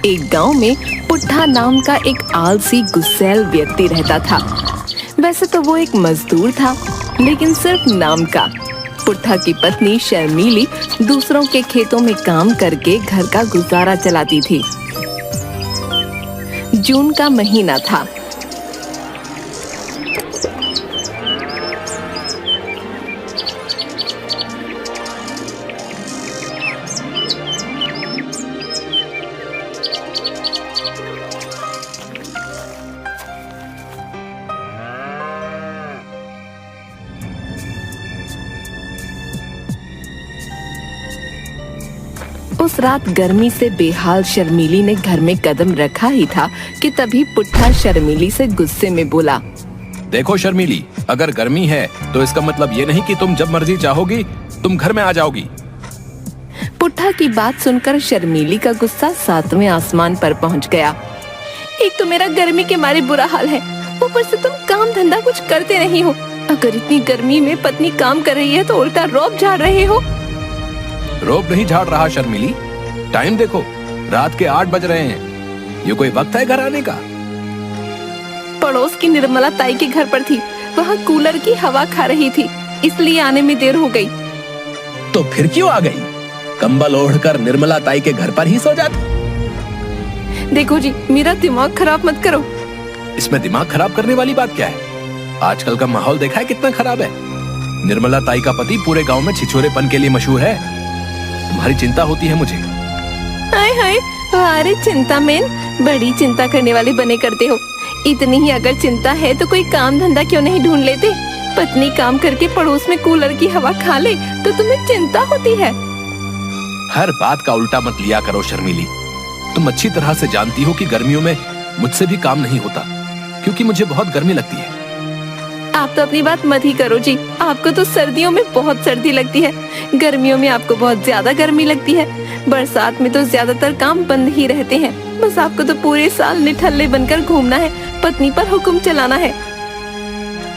एक गांव में पुट्ठा नाम का एक आलसी गुस्सैल व्यक्ति रहता था। वैसे तो वो एक मजदूर था, लेकिन सिर्फ नाम का। पुट्ठा की पत्नी शर्मीली दूसरों के खेतों में काम करके घर का गुजारा चलाती थी। जून का महीना था। उस रात गर्मी से बेहाल शर्मीली ने घर में कदम रखा ही था कि तभी पुट्ठा शर्मीली से गुस्से में बोला, देखो शर्मीली, अगर गर्मी है तो इसका मतलब ये नहीं कि तुम जब मर्जी चाहोगी तुम घर में आ जाओगी। पुट्ठा की बात सुनकर शर्मीली का गुस्सा 7वें आसमान पर पहुंच गया। एक तो मेरा गर्मी के मारे बुरा हाल है, ऊपर से तुम काम धंधा कुछ करते नहीं हो। अगर इतनी गर्मी में पत्नी काम कर रही है तो उल्टा रौब झाड़ रहे हो। रोब नहीं झाड़ रहा शर्मीली, टाइम देखो, रात के 8 बज रहे हैं। ये कोई वक्त है घर आने का? पड़ोस की निर्मला ताई के घर पर थी, वहाँ कूलर की हवा खा रही थी, इसलिए आने में देर हो गई। तो फिर क्यों आ गई? कंबल ओढ़कर निर्मला ताई के घर पर ही सो जाती। देखो जी, मेरा दिमाग खराब मत करो। इसमें दिमाग खराब करने वाली बात क्या है? आजकल का माहौल देखा है कितना खराब है। निर्मला ताई का पति पूरे गांव में छिछोरेपन के लिए मशहूर है। तुम्हारी चिंता होती है मुझे। हाय हाय, अरे चिंता मैन, बड़ी चिंता करने वाले बने करते हो। इतनी ही अगर चिंता है तो कोई काम धंधा क्यों नहीं ढूंढ लेते? पत्नी काम करके पड़ोस में कूलर की हवा खा ले तो तुम्हें चिंता होती है। हर बात का उल्टा मत लिया करो शर्मीली। तुम अच्छी तरह से जानती हो कि गर्मियों में मुझसे भी काम नहीं होता, क्योंकि मुझे बहुत गर्मी लगती है। आप तो अपनी बात मत ही करो जी, आपको तो सर्दियों में बहुत सर्दी लगती है, गर्मियों में आपको बहुत ज्यादा गर्मी लगती है, बरसात में तो ज्यादातर काम बंद ही रहते हैं। बस आपको तो पूरे साल निठल्ले बनकर घूमना है, पत्नी पर हुक्म चलाना है।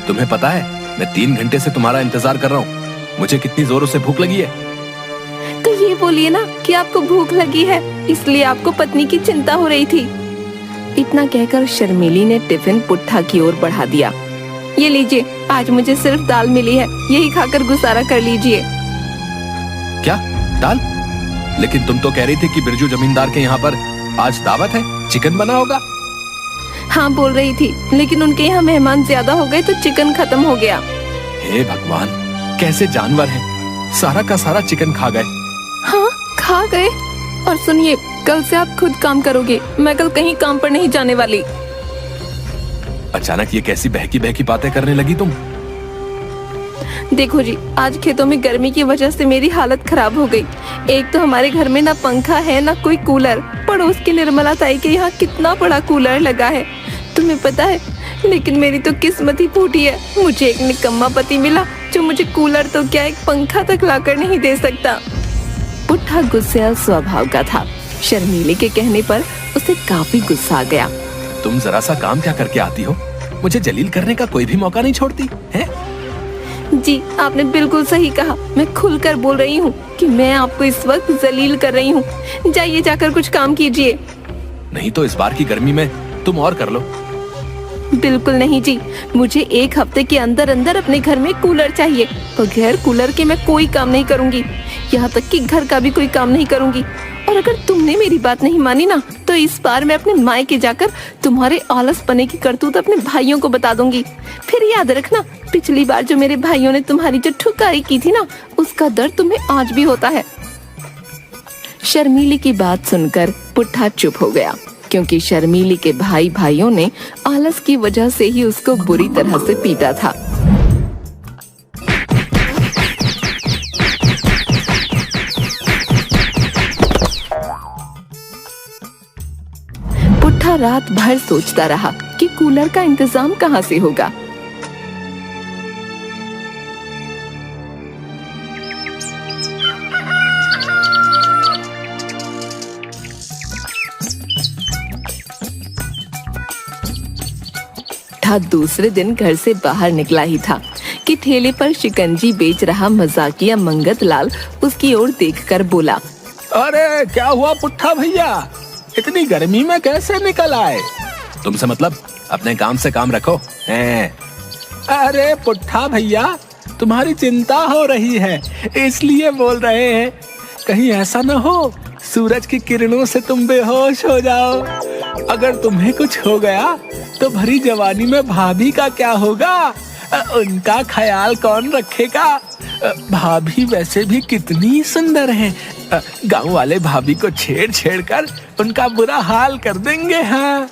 तुम्हें पता है, मैं 3 घंटे से तुम्हारा इंतजार कर रहा हूँ। मुझे कितनी जोरों से भूख लगी है। तो ये बोलिए ना कि आपको भूख लगी है, इसलिए आपको पत्नी की चिंता हो रही थी। इतना कहकर शर्मीली ने टिफिन पुट्ठा की ओर बढ़ा दिया। ये लीजिए, आज मुझे सिर्फ दाल मिली है, यही खाकर गुजारा कर लीजिए। क्या दाल? लेकिन तुम तो कह रही थी कि बिरजू जमींदार के यहाँ पर आज दावत है, चिकन बना होगा। हाँ बोल रही थी, लेकिन उनके यहाँ मेहमान ज्यादा हो गए तो चिकन खत्म हो गया। हे भगवान, कैसे जानवर हैं, सारा का सारा चिकन खा गए। हाँ खा गए। और सुनिए, कल से आप खुद काम करोगे, मैं कल कहीं काम पर नहीं जाने वाली। अचानक ये कैसी बहकी बहकी बातें करने लगी तुम? देखो जी, आज खेतों में गर्मी की वजह से मेरी हालत खराब हो गई। एक तो हमारे घर में ना पंखा है ना कोई कूलर। पड़ोस की निर्मला ताई के यहाँ कितना बड़ा कूलर लगा है, तुम्हें पता है। लेकिन मेरी तो किस्मत ही फूटी है, मुझे एक निकम्मा पति मिला जो मुझे कूलर तो क्या एक पंखा तक लाकर नहीं दे सकता। पुट्ठा गुस्सैल स्वभाव का था। शर्मीली के कहने पर उसे काफी गुस्सा आ गया। तुम जरा सा काम क्या करके आती हो? मुझे जलील करने का कोई भी मौका नहीं छोड़ती है। जी, आपने बिल्कुल सही कहा। मैं खुलकर बोल रही हूँ कि मैं आपको इस वक्त जलील कर रही हूँ। जाइए, जाकर कुछ काम कीजिए। नहीं तो इस बार की गर्मी में तुम और कर लो। बिल्कुल नहीं जी, मुझे 1 हफ्ते के अंदर अंदर अपने घर में कूलर चाहिए। बगैर कूलर के मैं कोई काम नहीं करूँगी, यहाँ तक कि घर का भी कोई काम नहीं करूँगी। और अगर तुमने मेरी बात नहीं मानी ना, तो इस बार मैं अपने मायके जाकर तुम्हारे आलस पने की करतूत अपने भाइयों को बता दूंगी। फिर याद रखना, पिछली बार जो मेरे भाइयों ने तुम्हारी जो ठुकाई की थी ना, उसका दर्द तुम्हें आज भी होता है। शर्मीली की बात सुनकर पुट्ठा चुप हो गया, क्योंकि शर्मीली के भाइयों ने आलस की वजह से ही उसको बुरी तरह से पीटा था। पुट्ठा रात भर सोचता रहा कि कूलर का इंतजाम कहाँ से होगा। दूसरे दिन घर से बाहर निकला ही था कि ठेले पर शिकंजी बेच रहा मजाकिया मंगत लाल उसकी ओर देखकर बोला, अरे क्या हुआ पुट्ठा भैया, इतनी गर्मी में कैसे निकल आए? तुमसे मतलब, अपने काम से काम रखो। हैं? अरे पुट्ठा भैया, तुम्हारी चिंता हो रही है इसलिए बोल रहे हैं। कहीं ऐसा न हो सूरज की किरणों से तुम बेहोश हो जाओ। अगर तुम्हें कुछ हो गया तो भरी जवानी में भाभी का क्या होगा? उनका ख्याल कौन रखेगा? भाभी वैसे भी कितनी सुंदर हैं। गांव वाले भाभी को छेड़ छेड़ कर उनका बुरा हाल कर देंगे। हाँ।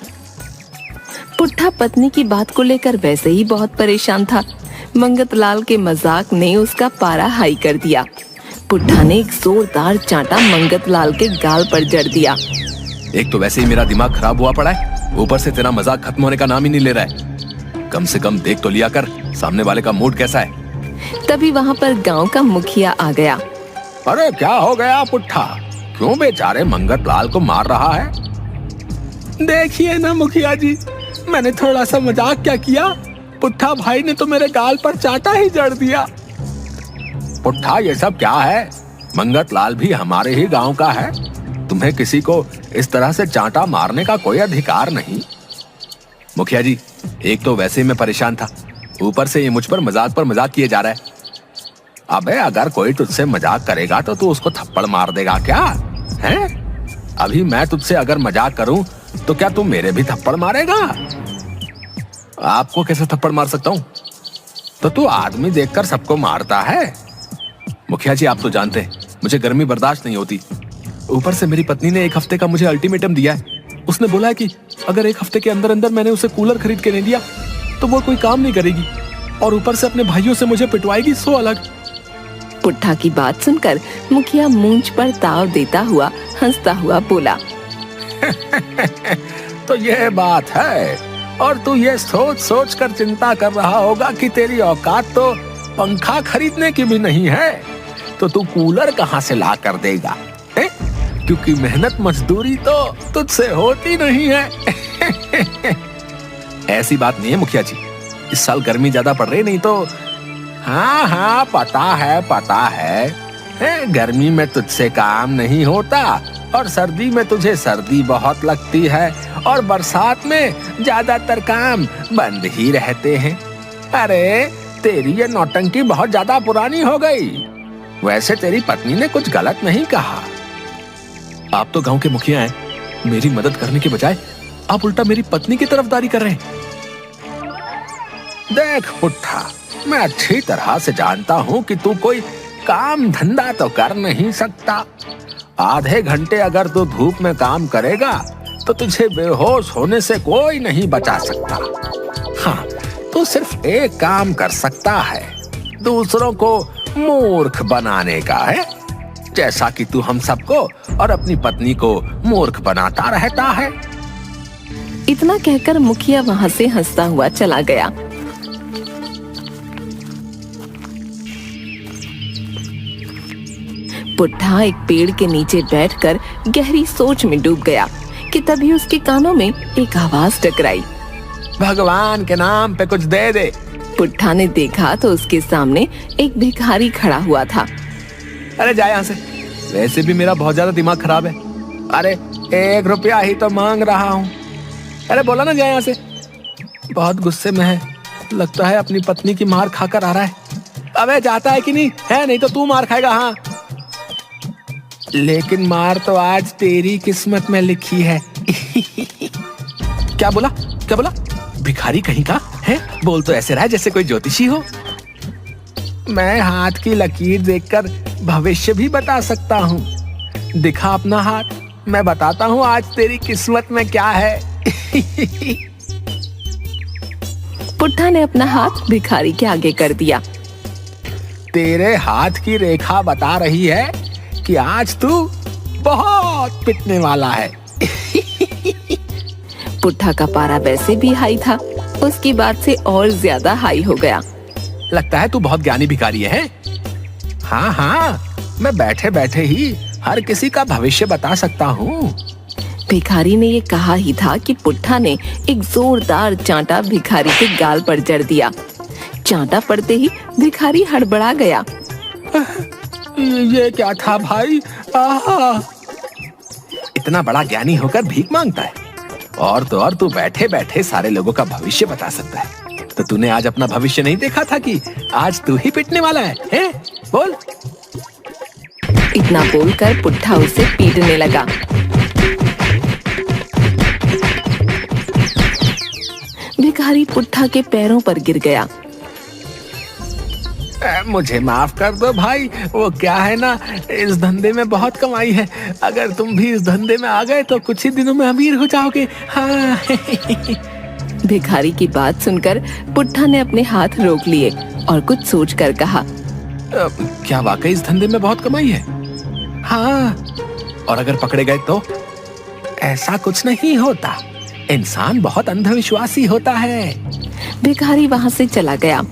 पुट्ठा पत्नी की बात को लेकर वैसे ही बहुत परेशान था। मंगतलाल के मजाक ने उसका पारा हाई कर दिया। पुट्ठा ने एक जोरदार चांटा मंगतलाल के गाल पर जड़ दिया। एक तो वैसे ही मेरा दिमाग खराब हुआ पड़ा है, ऊपर से तेरा मजाक खत्म होने का नाम ही नहीं ले रहा है। कम से कम देख तो लिया कर सामने वाले का मूड कैसा है। तभी वहाँ पर गांव का मुखिया आ गया। अरे क्या हो गया पुट्ठा? क्यों बेचारे मंगतलाल को मार रहा है? देखिए ना मुखिया जी, मैंने थोड़ा सा मजाक क्या किया, पुट्ठा भाई ने तो मेरे गाल पर चांटा ही जड़ दिया। पुट्ठा ये सब क्या है? मंगतलाल भी हमारे ही गांव का है। तुम्हें किसी को इस तरह से चांटा मारने का कोई अधिकार नहीं। मुखिया जी, एक तो वैसे ही मैं परेशान था, ऊपर से ये मुझ पर मजाक किए जा रहा है। अबे अगर कोई तुझसे मजाक करेगा तो तू उसको थप्पड़ मार देगा क्या? हैं? अभी मैं तुझसे अगर मजाक करूं तो क्या तू मेरे भी थप्पड़ मारेगा? आपको कैसे थप्पड़ मार सकता हूं? तो तू आदमी देखकर सबको मारता है। मुखिया जी, आप तो जानते हैं मुझे गर्मी बर्दाश्त नहीं होती। ऊपर से मेरी पत्नी ने 1 हफ्ते का मुझे अल्टीमेटम दिया है। उसने बोला है कि अगर 1 हफ्ते के अंदर अंदर मैंने उसे कूलर खरीद के नहीं दिया तो वो कोई काम नहीं करेगी, और ऊपर से अपने भाइयों से मुझे पिटवाएगी, सो अलग। पुट्ठा की बात सुनकर मुखिया मूंछ पर ताव देता हुआ हंसता हुआ बोला। तो ये बात है, और तू ये सोच सोच कर चिंता कर रहा होगा कि तेरी औकात तो पंखा खरीदने की भी नहीं है, तो तू कूलर कहाँ से ला कर देगा? है? क्योंकि मेहनत मजदूरी तो तुझसे होती नहीं है। ऐसी बात नहीं है मुखिया जी, इस साल गर्मी ज्यादा पड़ रही, नहीं तो। हाँ पता है, गर्मी में तुझसे काम नहीं होता, और सर्दी में तुझे सर्दी बहुत लगती है, और बरसात में ज्यादातर काम बंद ही रहते हैं। अरे तेरी ये नौटंकी बहुत ज्यादा पुरानी हो गई। वैसे तेरी पत्नी ने कुछ गलत नहीं कहा। आप तो गांव के मुखिया हैं, मेरी मदद करने के बजाय आप उल्टा मेरी पत्नी की तरफदारी कर रहे हैं। देख पुट्ठा, मैं अच्छी तरह से जानता हूँ कि तू कोई काम धंधा तो कर नहीं सकता। आधे घंटे अगर तू धूप में काम करेगा तो तुझे बेहोश होने से कोई नहीं बचा सकता। हाँ, तू सिर्फ एक काम कर सकता है, दूसरों को मूर्ख बनाने का है, जैसा कि तू हम सबको और अपनी पत्नी को मूर्ख बनाता रहता है। इतना कहकर मुखिया वहाँ से हंसता हुआ चला गया। पुट्ठा एक पेड़ के नीचे बैठकर गहरी सोच में डूब गया कि तभी उसके कानों में एक आवाज टकराई। भगवान के नाम पे कुछ दे दे। पुट्ठा ने देखा तो उसके सामने एक भिखारी खड़ा हुआ था। अरे जा यहाँ से, वैसे भी मेरा बहुत ज्यादा दिमाग खराब है। अरे 1 रुपया ही तो मांग रहा हूँ। अरे बोला ना, जा यहाँ से। बहुत गुस्से में है, लगता है अपनी पत्नी की मार खाकर आ रहा है। अबे जाता है कि नहीं है? नहीं तो तू मार खाएगा। हाँ, लेकिन मार तो आज तेरी किस्मत में लिखी है। क्या बोला? भिखारी कहीं का है? बोल तो ऐसे रहा है जैसे कोई ज्योतिषी हो। मैं हाथ की लकीर देखकर भविष्य भी बता सकता हूँ। दिखा अपना हाथ, मैं बताता हूँ आज तेरी किस्मत में क्या है। पुट्ठा ने अपना हाथ भिखारी के आगे कर दिया। तेरे हाथ की रेखा बता रही है कि आज तू बहुत पिटने वाला है। पुट्ठा का पारा वैसे भी हाई था, उसकी बात से और ज्यादा हाई हो गया। लगता है तू बहुत ज्ञानी भिखारी है। हाँ, मैं बैठे बैठे ही हर किसी का भविष्य बता सकता हूँ। भिखारी ने ये कहा ही था कि पुट्ठा ने एक जोरदार चांटा भिखारी के गाल पर जड़ दिया। चांटा पड़ते ही भिखारी हड़बड़ा गया। ये क्या था भाई? इतना बड़ा ज्ञानी होकर भीख मांगता है। और तो और तू बैठे बैठे सारे लोगों का भविष्य बता सकता है। तो तूने आज अपना भविष्य नहीं देखा था कि आज तू ही पिटने वाला है, हैं? बोल। इतना बोलकर पुट्ठा उसे पीटने लगा। भिखारी पुट्ठा के पैरों पर गिर गया। मुझे माफ कर दो भाई, वो क्या है ना, इस धंधे में बहुत कमाई है। अगर तुम भी इस धंधे में आ गए तो कुछ ही दिनों में अमीर हो जाओगे। हाँ। भिखारी की बात सुनकर पुट्ठा ने अपने हाथ रोक लिए और कुछ सोचकर कहा, क्या वाकई इस धंधे में बहुत कमाई है? हाँ। और अगर पकड़े गए तो? ऐसा कुछ नहीं होता, इंसान बहुत अंधविश्वासी होता है। भिखारी वहां से चला गया।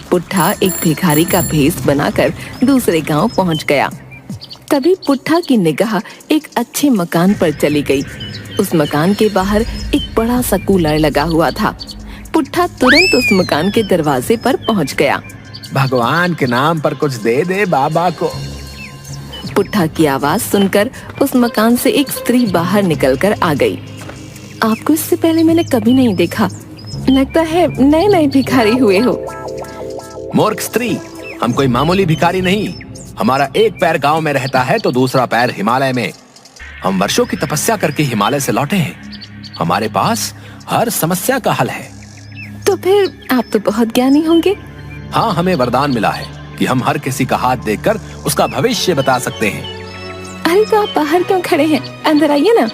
पुट्ठा एक भिखारी का भेष बनाकर दूसरे गांव पहुंच गया। तभी पुट्ठा की निगाह एक अच्छे मकान पर चली गई। उस मकान के बाहर एक बड़ा सा कूलर लगा हुआ था। पुट्ठा तुरंत उस मकान के दरवाजे पर पहुंच गया। भगवान के नाम पर कुछ दे दे बाबा को। पुट्ठा की आवाज सुनकर उस मकान से एक स्त्री बाहर निकलकर आ गई। आपको इससे पहले मैंने कभी नहीं देखा, लगता है नए नए भिखारी हुए हो। मूर्ख स्त्री, हम कोई मामूली भिखारी नहीं। हमारा एक पैर गांव में रहता है तो दूसरा पैर हिमालय में। हम वर्षों की तपस्या करके हिमालय से लौटे हैं। हमारे पास हर समस्या का हल है। तो फिर आप तो बहुत ज्ञानी होंगे। हाँ, हमें वरदान मिला है कि हम हर किसी का हाथ देखकर उसका भविष्य बता सकते हैं। अरे तो आप बाहर क्यों खड़े हैं, अंदर आइए ना।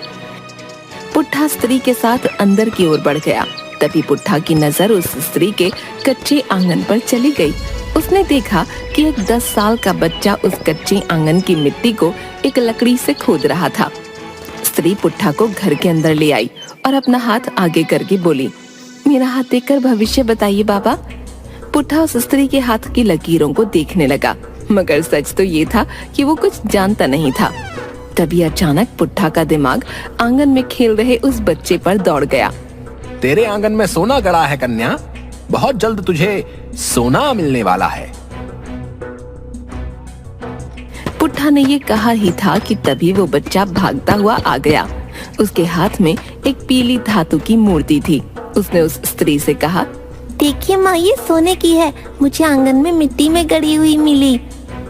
पुट्ठा स्त्री के साथ अंदर की ओर बढ़ गया। तभी पुट्ठा की नजर उस स्त्री के कच्चे आंगन पर चली गई। उसने देखा कि एक 10 साल का बच्चा उस कच्चे आंगन की मिट्टी को एक लकड़ी से खोद रहा था। स्त्री पुट्ठा को घर के अंदर ले आई और अपना हाथ आगे करके बोली, मेरा हाथ देखकर भविष्य बताइए बाबा। पुट्ठा उस स्त्री के हाथ की लकीरों को देखने लगा, मगर सच तो ये था कि वो कुछ जानता नहीं था। तभी अचानक पुट्ठा का दिमाग आंगन में खेल रहे उस बच्चे पर दौड़ गया। तेरे आंगन में सोना गड़ा है कन्या, बहुत जल्द तुझे सोना मिलने वाला है। पुट्ठा ने ये कहा ही था कि तभी वो बच्चा भागता हुआ आ गया। उसके हाथ में एक पीली धातु की मूर्ति थी। उसने उस स्त्री से कहा, देखिए माँ, ये सोने की है, मुझे आंगन में मिट्टी में गड़ी हुई मिली।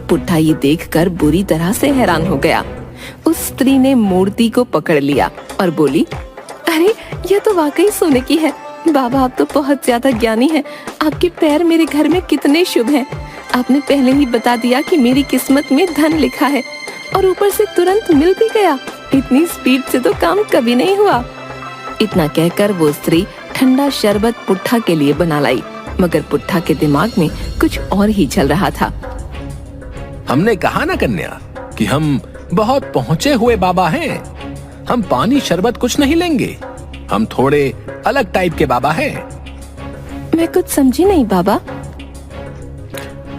पुट्ठा ये देखकर बुरी तरह से हैरान हो गया। उस स्त्री ने मूर्ति को पकड़ लिया और बोली, अरे यह तो वाकई सोने की है। बाबा, आप तो बहुत ज्यादा ज्ञानी हैं। आपके पैर मेरे घर में कितने शुभ हैं। आपने पहले ही बता दिया कि मेरी किस्मत में धन लिखा है और ऊपर से तुरंत मिल भी गया। इतनी स्पीड से तो काम कभी नहीं हुआ। इतना कहकर वो स्त्री ठंडा शरबत पुट्ठा के लिए बना लाई, मगर पुट्ठा के दिमाग में कुछ और ही चल रहा था। हमने कहा ना कन्या कि हम बहुत पहुंचे हुए बाबा हैं। हम पानी शरबत कुछ नहीं लेंगे, हम थोड़े अलग टाइप के बाबा हैं। मैं कुछ समझी नहीं बाबा।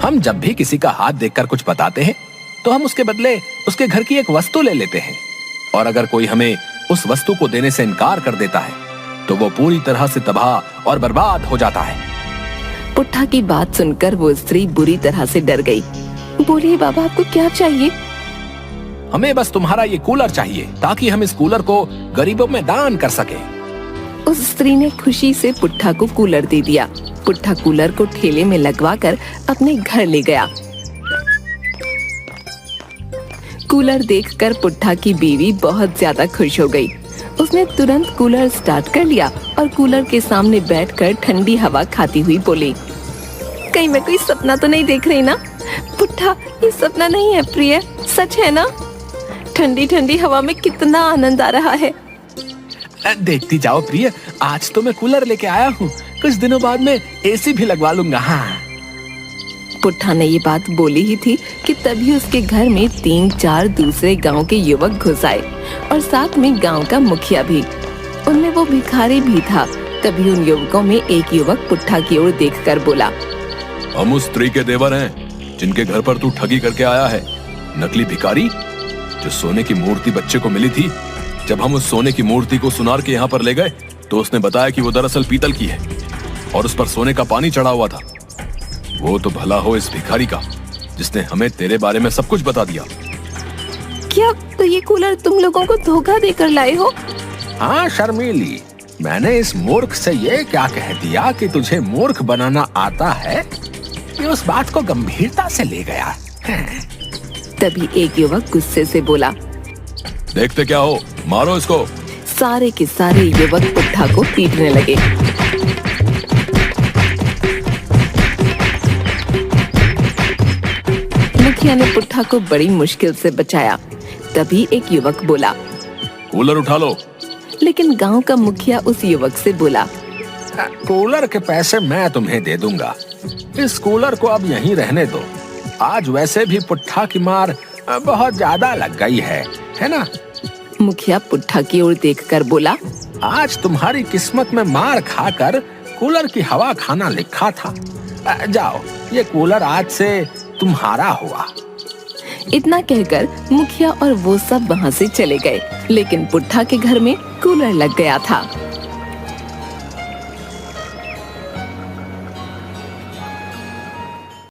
हम जब भी किसी का हाथ देखकर कुछ बताते हैं तो हम उसके बदले उसके घर की एक वस्तु ले लेते हैं, और अगर कोई हमें उस वस्तु को देने से इनकार कर देता है तो वो पूरी तरह से तबाह और बर्बाद हो जाता है। पुट्ठा की बात सुनकर वो स्त्री बुरी तरह से डर गई। बोलिए बाबा, आपको क्या चाहिए? हमें बस तुम्हारा ये कूलर चाहिए ताकि हम इस कूलर को गरीबों में दान कर सके। उस स्त्री ने खुशी से पुट्ठा को कूलर दे दिया। पुट्ठा कूलर को ठेले में लगवाकर अपने घर ले गया। कूलर देखकर पुट्ठा की बीवी बहुत ज्यादा खुश हो गई। उसने तुरंत कूलर स्टार्ट कर लिया और कूलर के सामने बैठकर ठंडी हवा खाती हुई बोली, कहीं मैं कोई सपना तो नहीं देख रही ना? पुट्ठा, ये सपना नहीं है प्रिय, सच है ना? ठंडी ठंडी हवा में कितना आनंद आ रहा है। देखती जाओ प्रिय, आज तो मैं कूलर लेके आया हूँ, कुछ दिनों बाद में एसी भी लगवा लूंगा। हाँ। पुट्ठा ने ये बात बोली ही थी कि तभी उसके घर में 3-4 दूसरे गांव के युवक घुस आए और साथ में गांव का मुखिया भी। उनमें वो भिखारी भी था। तभी उन युवकों में एक युवक पुट्ठा की ओर देखकर बोला, हम उस स्त्री के देवर हैं जिनके घर पर तू ठगी करके आया है। नकली भिखारी जो सोने की मूर्ति बच्चे को मिली थी। जब हम उस सोने की मूर्ति को सुनार के यहाँ पर ले गए तो उसने बताया कि वो दरअसल पीतल की है। और उस पर सोने का पानी चढ़ा हुआ था। वो तो भला हो इस भिखारी का जिसने हमें तेरे बारे में सब कुछ बता दिया। क्या तो ये कूलर तुम लोगों को धोखा देकर लाए हो? हाँ शर्मीली, मैंने इस मूर्ख से ये क्या कह दिया कि तुझे मूर्ख बनाना आता है, ये उस बात को गंभीरता से ले गया। तभी एक युवक गुस्से से बोला। देखते क्या हो, मारो इसको। सारे के सारे युवक पुट्ठा को पीटने लगे। मुखिया ने पुट्ठा को बड़ी मुश्किल से बचाया। तभी एक युवक बोला, कूलर उठा लो। लेकिन गांव का मुखिया उस युवक से बोला, कूलर के पैसे मैं तुम्हें दे दूंगा, इस कूलर को अब यहीं रहने दो। आज वैसे भी पुट्ठा की मार बहुत ज्यादा लग गई है ना? मुखिया पुट्ठा की ओर देखकर बोला, आज तुम्हारी किस्मत में मार खाकर कूलर की हवा खाना लिखा था। जाओ, ये कूलर आज से तुम्हारा हुआ। इतना कहकर मुखिया और वो सब वहाँ से चले गए। लेकिन पुट्ठा के घर में कूलर लग गया था।